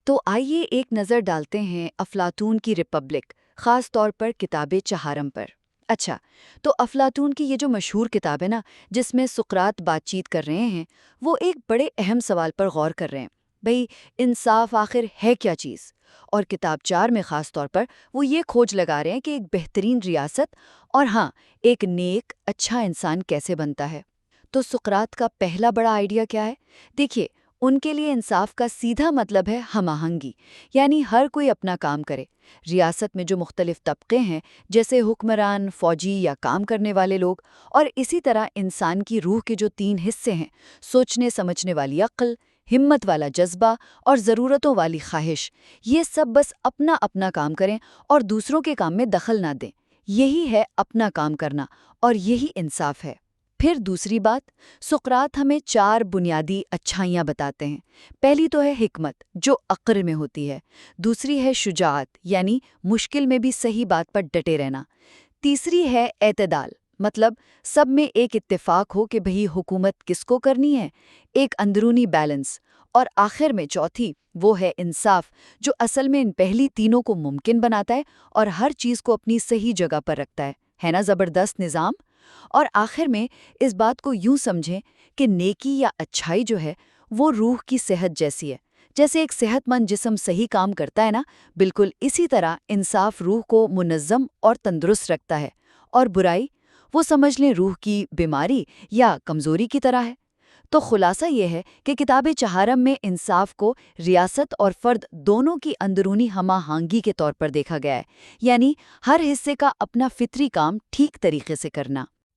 تو آئیے ایک نظر ڈالتے ہیں افلاطون کی ریپبلک، خاص طور پر کتاب چہارم پر۔ اچھا، تو افلاطون کی یہ جو مشہور کتاب ہے نا، جس میں سقراط بات چیت کر رہے ہیں، وہ ایک بڑے اہم سوال پر غور کر رہے ہیں، بھئی انصاف آخر ہے کیا چیز؟ اور کتاب 4 میں خاص طور پر وہ یہ کھوج لگا رہے ہیں کہ ایک بہترین ریاست اور ہاں، ایک نیک اچھا انسان کیسے بنتا ہے۔ تو سقراط کا پہلا بڑا آئیڈیا کیا ہے؟ دیکھیے، ان کے لیے انصاف کا سیدھا مطلب ہے ہم آہنگی، یعنی ہر کوئی اپنا کام کرے۔ ریاست میں جو مختلف طبقے ہیں، جیسے حکمران، فوجی یا کام کرنے والے لوگ، اور اسی طرح انسان کی روح کے جو 3 حصے ہیں، سوچنے سمجھنے والی عقل، ہمت والا جذبہ اور ضرورتوں والی خواہش، یہ سب بس اپنا اپنا کام کریں اور دوسروں کے کام میں دخل نہ دیں۔ یہی ہے اپنا کام کرنا، اور یہی انصاف ہے۔ پھر دوسری بات، سقراط ہمیں 4 بنیادی اچھائیاں بتاتے ہیں۔ پہلی تو ہے حکمت، جو عقل میں ہوتی ہے۔ دوسری ہے شجاعت، یعنی مشکل میں بھی صحیح بات پر ڈٹے رہنا۔ تیسری ہے اعتدال، مطلب سب میں ایک اتفاق ہو کہ بھئی حکومت کس کو کرنی ہے، ایک اندرونی بیلنس۔ اور آخر میں چوتھی، وہ ہے انصاف، جو اصل میں ان پہلی تینوں کو ممکن بناتا ہے اور ہر چیز کو اپنی صحیح جگہ پر رکھتا ہے نا زبردست نظام؟ اور آخر میں اس بات کو یوں سمجھیں کہ نیکی یا اچھائی جو ہے وہ روح کی صحت جیسی ہے۔ جیسے ایک صحت مند جسم صحیح کام کرتا ہے نا، بالکل اسی طرح انصاف روح کو منظم اور تندرست رکھتا ہے، اور برائی وہ سمجھ لیں روح کی بیماری یا کمزوری کی طرح ہے۔ تو خلاصہ یہ ہے کہ کتاب چہارم میں انصاف کو ریاست اور فرد دونوں کی اندرونی ہمہ آہنگی کے طور پر دیکھا گیا ہے، یعنی ہر حصے کا اپنا فطری کام ٹھیک طریقے سے کرنا۔